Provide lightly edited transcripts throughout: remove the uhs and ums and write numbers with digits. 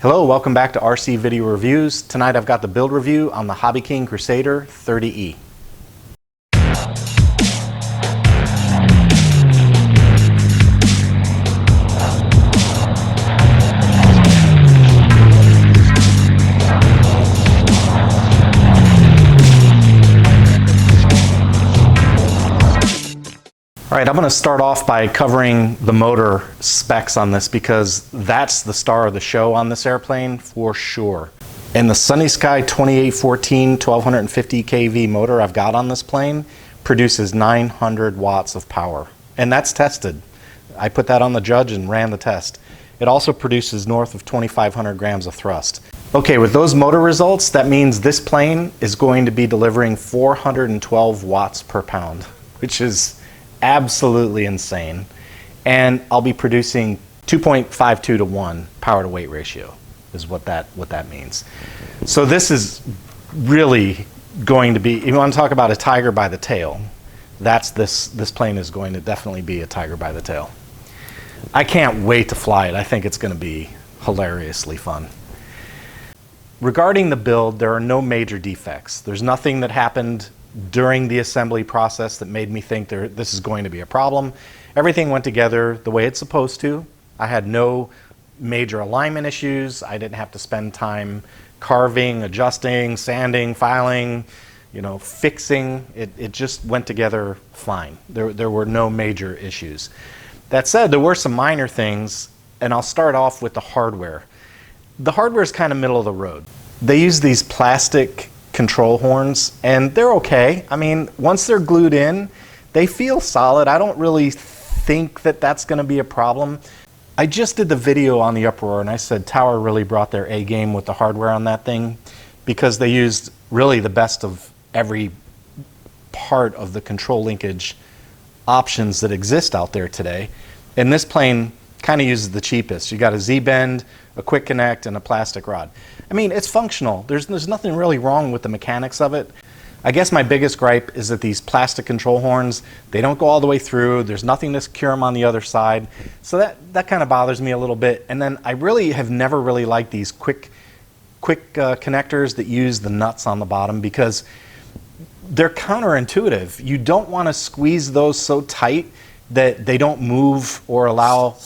Hello, welcome back to RC Video Reviews. Tonight I've got the build review on the HobbyKing Crusader 30E. All right, I'm going to start off by covering the motor specs on this because that's the star of the show on this airplane for sure. And the Sunny Sky 2814 1250 kV motor I've got on this plane produces 900 watts of power. And that's tested. I put that on the judge and ran the test. It also produces north of 2,500 grams of thrust. Okay, with those motor results, that means this plane is going to be delivering 412 watts per pound, which is absolutely insane. And I'll be producing 2.52 to 1 power to weight ratio is what that means. So this is really going to be, if you want to talk about a tiger by the tail, that's this plane is going to definitely be a tiger by the tail. I can't wait to fly it. I think it's going to be hilariously fun. Regarding the build, there are no major defects. There's nothing that happened during the assembly process that made me think this is going to be a problem. Everything went together the way it's supposed to. I had no major alignment issues. I didn't have to spend time carving, adjusting, sanding, filing, fixing. It just went together fine. There were no major issues. That said, there were some minor things, and I'll start off with the hardware. The hardware is kind of middle of the road. They use these plastic control horns, and they're okay. I mean, once they're glued in, they feel solid. I don't really think that that's going to be a problem. I just did the video on the Uproar, and I said Tower really brought their A game with the hardware on that thing because they used really the best of every part of the control linkage options that exist out there today. And this plane kind of uses the cheapest. You got a Z-bend, a quick connect, and a plastic rod. I mean, it's functional. There's nothing really wrong with the mechanics of it. I guess my biggest gripe is that these plastic control horns, they don't go all the way through. There's nothing to secure them on the other side. So that kind of bothers me a little bit. And then I really have never really liked these quick connectors that use the nuts on the bottom because they're counterintuitive. You don't want to squeeze those so tight that they don't move or allow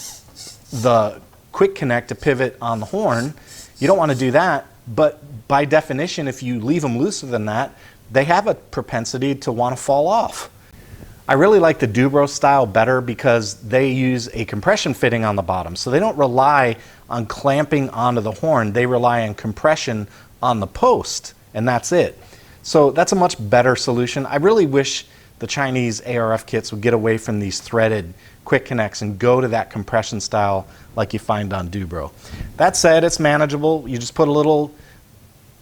the quick connect to pivot on the horn. You don't want to do that, but by definition, if you leave them looser than that, they have a propensity to want to fall off. I really like the Dubro style better because they use a compression fitting on the bottom, so they don't rely on clamping onto the horn. They rely on compression on the post, and that's it. So that's a much better solution. I really wish the Chinese ARF kits would get away from these threaded quick connects and go to that compression style like you find on Dubro. That said, it's manageable. You just put a little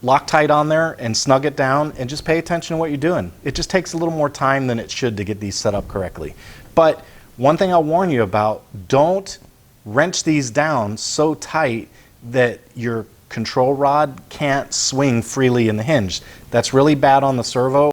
Loctite on there and snug it down and just pay attention to what you're doing. It just takes a little more time than it should to get these set up correctly. But one thing I'll warn you about, don't wrench these down so tight that your control rod can't swing freely in the hinge. That's really bad on the servo,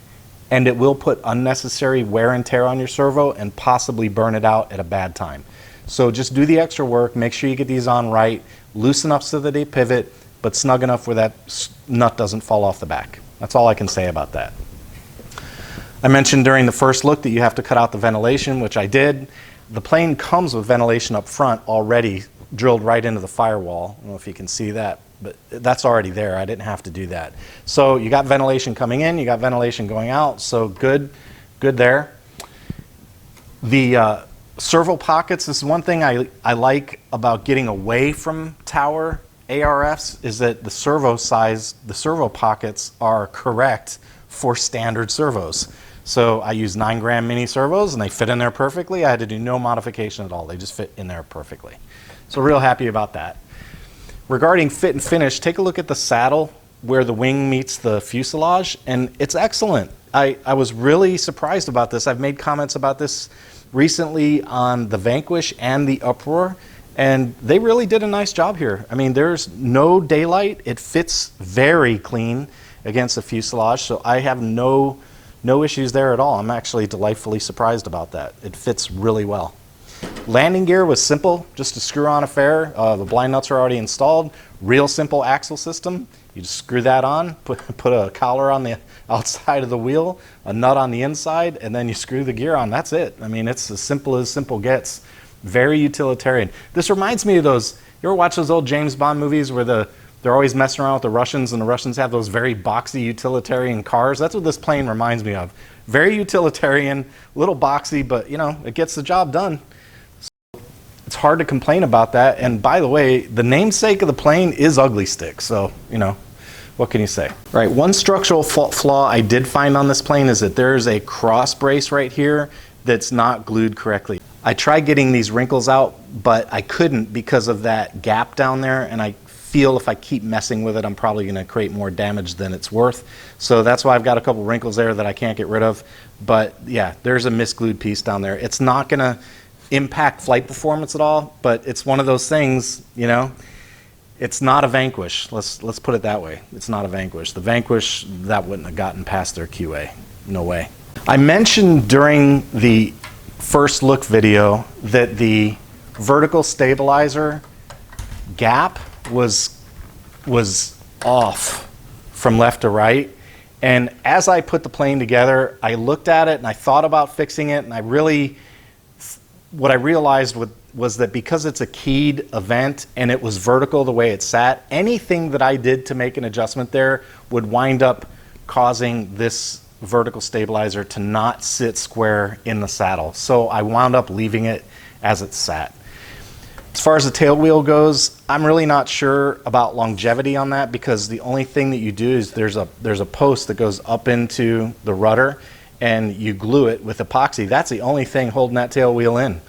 and it will put unnecessary wear and tear on your servo and possibly burn it out at a bad time. So just do the extra work, make sure you get these on right, loosen up so that they pivot, but snug enough where that nut doesn't fall off the back. That's all I can say about that. I mentioned during the first look that you have to cut out the ventilation, which I did. The plane comes with ventilation up front already drilled right into the firewall. I don't know if you can see that, but that's already there. I didn't have to do that. So you got ventilation coming in, you got ventilation going out, so good there. The servo pockets, this is one thing I like about getting away from Tower ARFs is that the servo pockets are correct for standard servos. So I use 9-gram mini servos and they fit in there perfectly. I had to do no modification at all. They just fit in there perfectly. So real happy about that. Regarding fit and finish, take a look at the saddle where the wing meets the fuselage, and it's excellent. I was really surprised about this. I've made comments about this recently on the Vanquish and the Uproar, and they really did a nice job here. I mean, there's no daylight. It fits very clean against the fuselage, so I have no issues there at all. I'm actually delightfully surprised about that. It fits really well. Landing gear was simple, just to screw on a fair. The blind nuts are already installed. Real simple axle system. You just screw that on, put a collar on the outside of the wheel, a nut on the inside, and then you screw the gear on. That's it. I mean, it's as simple gets. Very utilitarian. This reminds me of those, you ever watch those old James Bond movies where they're always messing around with the Russians, and the Russians have those very boxy utilitarian cars? That's what this plane reminds me of. Very utilitarian, little boxy, but you know, it gets the job done. So it's hard to complain about that. And by the way, the namesake of the plane is Ugly Stik. So, you know, what can you say? All right, one structural flaw I did find on this plane is that there's a cross brace right here that's not glued correctly. I tried getting these wrinkles out, but I couldn't because of that gap down there, and I feel if I keep messing with it, I'm probably going to create more damage than it's worth. So that's why I've got a couple wrinkles there that I can't get rid of. But yeah, there's a misglued piece down there. It's not going to impact flight performance at all, but it's one of those things, you know. It's not a Vanquish. Let's put it that way. It's not a Vanquish. The Vanquish, that wouldn't have gotten past their QA. No way. I mentioned during the first look video that the vertical stabilizer gap was off from left to right. And as I put the plane together, I looked at it and I thought about fixing it, and what I realized was that because it's a keyed event and it was vertical the way it sat, anything that I did to make an adjustment there would wind up causing this vertical stabilizer to not sit square in the saddle. So I wound up leaving it as it sat. As far as the tail wheel goes, I'm really not sure about longevity on that, because the only thing that you do is there's a post that goes up into the rudder and you glue it with epoxy. That's the only thing holding that tail wheel in.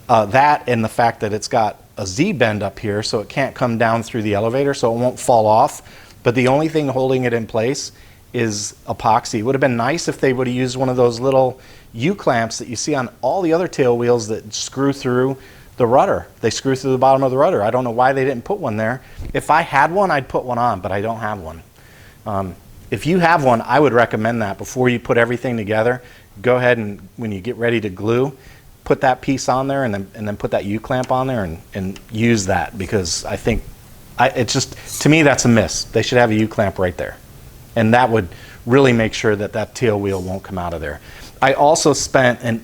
That and the fact that it's got a Z-bend up here so it can't come down through the elevator, so it won't fall off. But the only thing holding it in place is epoxy. It would have been nice if they would have used one of those little U-clamps that you see on all the other tail wheels that screw through the rudder. They screw through the bottom of the rudder. I don't know why they didn't put one there. If I had one, I'd put one on, but I don't have one. If you have one, I would recommend that before you put everything together. Go ahead and when you get ready to glue, put that piece on there and then put that U-clamp on there and use that, because I think it's just, to me, that's a miss. They should have a U-clamp right there. And that would really make sure that that tail wheel won't come out of there. I also spent an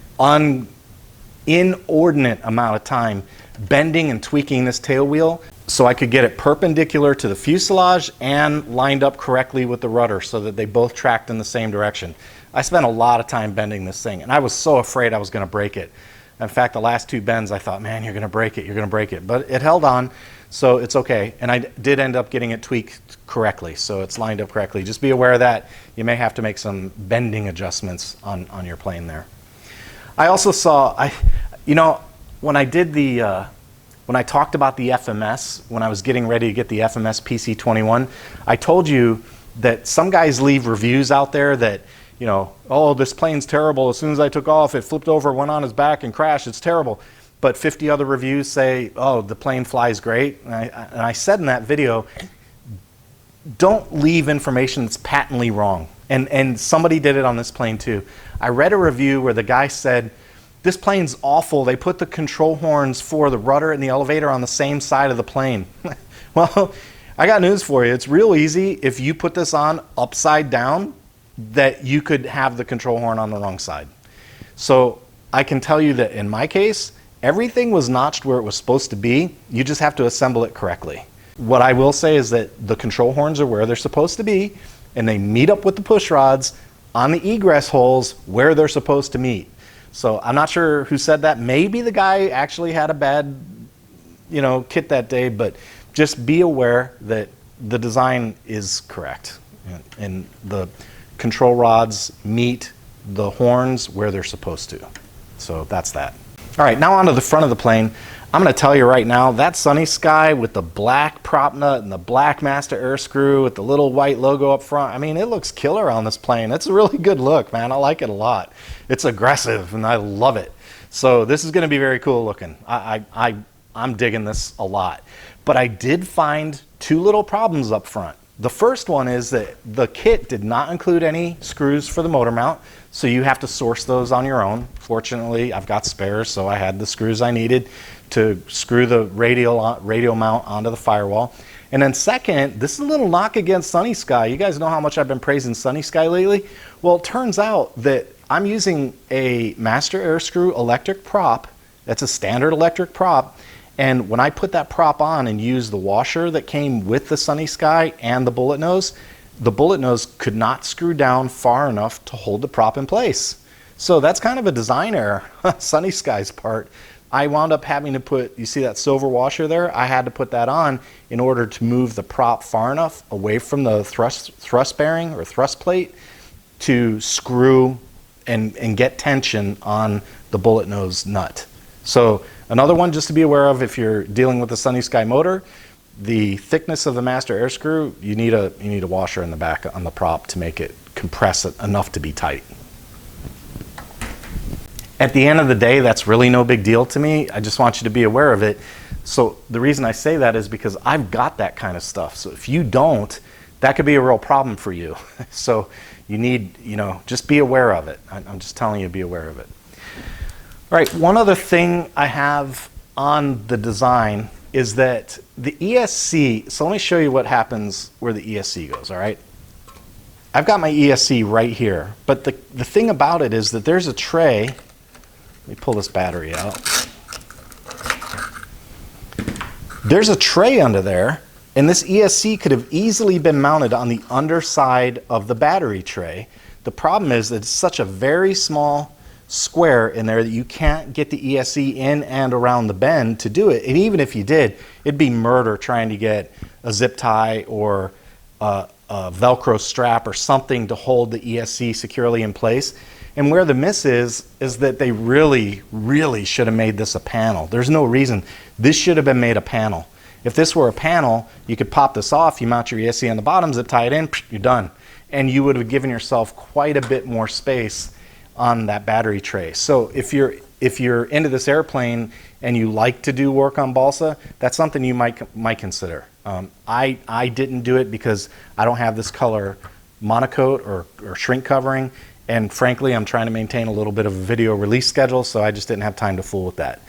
inordinate amount of time bending and tweaking this tail wheel so I could get it perpendicular to the fuselage and lined up correctly with the rudder so that they both tracked in the same direction. I spent a lot of time bending this thing, and I was so afraid I was going to break it. In fact, the last two bends, I thought, man, you're going to break it, you're going to break it. But it held on, so it's okay. And I did end up getting it tweaked correctly, so it's lined up correctly. Just be aware of that. You may have to make some bending adjustments on your plane there. I also saw, you know, when I did when I talked about the FMS, when I was getting ready to get the FMS PC21, I told you that some guys leave reviews out there that, you know, oh, this plane's terrible. As soon as I took off, it flipped over, went on its back and crashed. It's terrible. But 50 other reviews say, oh, the plane flies great. And I said in that video, don't leave information that's patently wrong. And somebody did it on this plane too. I read a review where the guy said, this plane's awful. They put the control horns for the rudder and the elevator on the same side of the plane. Well, I got news for you. It's real easy. If you put this on upside down, that you could have the control horn on the wrong side. So I can tell you that in my case, everything was notched where it was supposed to be. You just have to assemble it correctly. What I will say is that the control horns are where they're supposed to be, and they meet up with the push rods on the egress holes where they're supposed to meet. So I'm not sure who said that. Maybe the guy actually had a bad, you know, kit that day, but just be aware that the design is correct. And the control rods meet the horns where they're supposed to. So that's that. All right, now onto the front of the plane. I'm going to tell you right now, that Sunny Sky with the black prop nut and the black master air screw with the little white logo up front, I mean, it looks killer on this plane. It's a really good look, man. I like it a lot. It's aggressive, and I love it. So this is going to be very cool looking. I'm digging this a lot. But I did find two little problems up front. The first one is that the kit did not include any screws for the motor mount, so you have to source those on your own. Fortunately, I've got spares, so I had the screws I needed to screw the radial mount onto the firewall. And then second, this is a little knock against Sunny Sky. You guys know how much I've been praising Sunny Sky lately? Well, it turns out that I'm using a master air screw electric prop. That's a standard electric prop. And when I put that prop on and used the washer that came with the Sunny Sky and the bullet nose could not screw down far enough to hold the prop in place. So that's kind of a design error, Sunny Sky's part. I wound up having to put, you see that silver washer there? I had to put that on in order to move the prop far enough away from the thrust bearing or thrust plate to screw and get tension on the bullet nose nut. So another one just to be aware of if you're dealing with the Sunny Sky motor, the thickness of the master air screw, you need a washer in the back on the prop to make it compress it enough to be tight. At the end of the day, that's really no big deal to me. I just want you to be aware of it. So the reason I say that is because I've got that kind of stuff. So if you don't, that could be a real problem for you. So you need, just be aware of it. I'm just telling you, be aware of it. All right, one other thing I have on the design is that the ESC, so let me show you what happens where the ESC goes, all right? I've got my ESC right here, but the thing about it is that there's a tray. Let me pull this battery out. There's a tray under there, and this ESC could have easily been mounted on the underside of the battery tray. The problem is that it's such a very small square in there that you can't get the ESC in and around the bend to do it. And even if you did, it'd be murder trying to get a zip tie or a Velcro strap or something to hold the ESC securely in place. And where the miss is that they really, really should have made this a panel. There's no reason. This should have been made a panel. If this were a panel, you could pop this off, you mount your ESC on the bottom, zip tie it in, you're done. And you would have given yourself quite a bit more space on that battery tray. So if you're into this airplane and you like to do work on balsa, that's something you might consider. I didn't do it because I don't have this color monocoat or shrink covering, and frankly I'm trying to maintain a little bit of a video release schedule, so I just didn't have time to fool with that.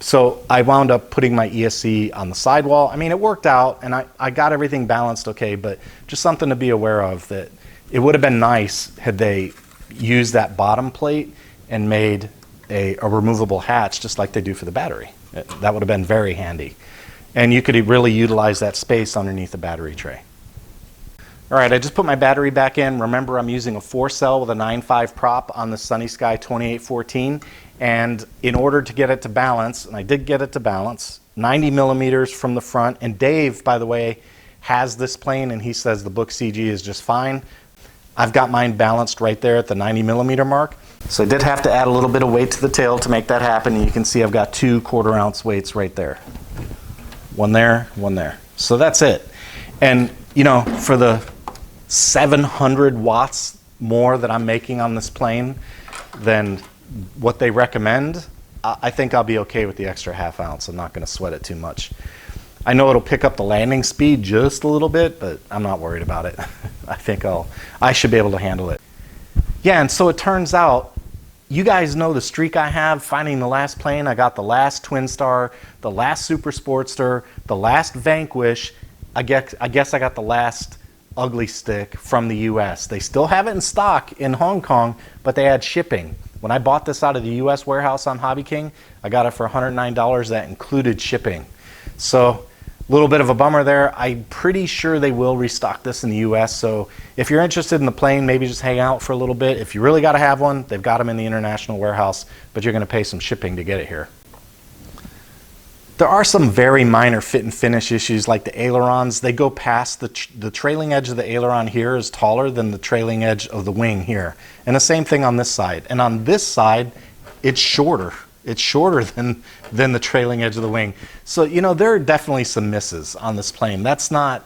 So I wound up putting my ESC on the sidewall. I mean, it worked out and I got everything balanced okay, but just something to be aware of, that it would have been nice had they used that bottom plate and made a removable hatch just like they do for the battery. That would have been very handy. And you could really utilize that space underneath the battery tray. All right, I just put my battery back in. Remember, I'm using a 4-cell with a 9.5 prop on the Sunny Sky 2814. And in order to get it to balance, and I did get it to balance, 90 millimeters from the front. And Dave, by the way, has this plane and he says the book CG is just fine. I've got mine balanced right there at the 90 millimeter mark. So I did have to add a little bit of weight to the tail to make that happen. And you can see I've got 2 1/4-ounce weights right there. One there, one there. So that's it. And for the 700 watts more that I'm making on this plane than what they recommend, I think I'll be okay with the extra 1/2 ounce. I'm not going to sweat it too much. I know it'll pick up the landing speed just a little bit, but I'm not worried about it. I think I should be able to handle it. Yeah, and so it turns out, you guys know the streak I have finding the last plane. I got the last Twin Star, the last Super Sportster, the last Vanquish. I guess I got the last Ugly Stik from the US. They still have it in stock in Hong Kong, but they had shipping. When I bought this out of the US warehouse on HobbyKing, I got it for $109. That included shipping. So a little bit of a bummer there. I'm pretty sure they will restock this in the US. So if you're interested in the plane, maybe just hang out for a little bit. If you really got to have one, they've got them in the international warehouse, but you're going to pay some shipping to get it here. There are some very minor fit and finish issues like the ailerons. They go past the trailing edge of the aileron here is taller than the trailing edge of the wing here. And the same thing on this side. And on this side, it's shorter. It's shorter than the trailing edge of the wing. So, there are definitely some misses on this plane. That's not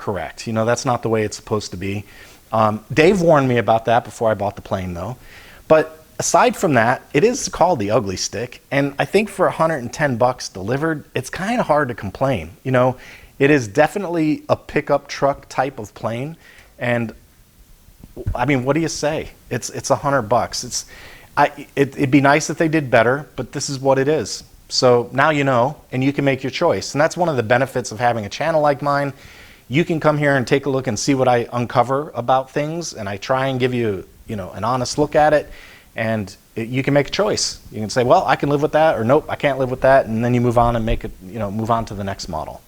correct. That's not the way it's supposed to be. Dave warned me about that before I bought the plane though. But aside from that, it is called the Ugly Stik. And I think for $110 delivered, it's kind of hard to complain. It is definitely a pickup truck type of plane, and I mean, what do you say? It's $100. It'd be nice if they did better, but this is what it is. So now you know, and you can make your choice. And that's one of the benefits of having a channel like mine. You can come here and take a look and see what I uncover about things, and I try and give you, an honest look at it, and you can make a choice. You can say, well, I can live with that, or nope, I can't live with that, and then you move on and move on to the next model.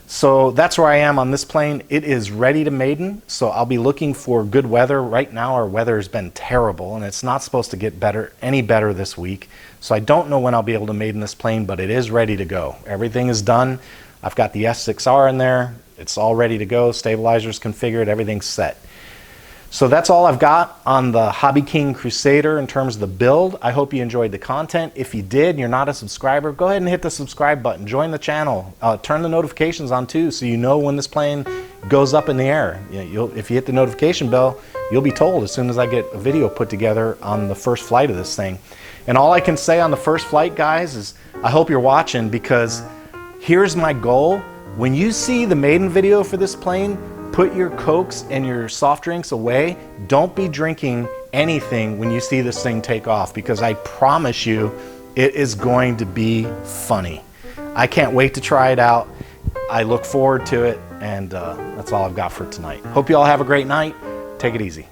So that's where I am on this plane. It is ready to maiden, so I'll be looking for good weather. Right now our weather has been terrible, and it's not supposed to get any better this week. So I don't know when I'll be able to maiden this plane, but it is ready to go. Everything is done. I've got the S6R in there. It's all ready to go. Stabilizers configured, everything's set. So that's all I've got on the HobbyKing Crusader in terms of the build. I hope you enjoyed the content. If you did and you're not a subscriber, go ahead and hit the subscribe button. Join the channel. Turn the notifications on too, so you know when this plane goes up in the air. If you hit the notification bell, you'll be told as soon as I get a video put together on the first flight of this thing. And all I can say on the first flight, guys, is I hope you're watching, because here's my goal. When you see the maiden video for this plane, put your Cokes and your soft drinks away. Don't be drinking anything when you see this thing take off, because I promise you it is going to be funny. I can't wait to try it out. I look forward to it, and that's all I've got for tonight. Hope you all have a great night. Take it easy.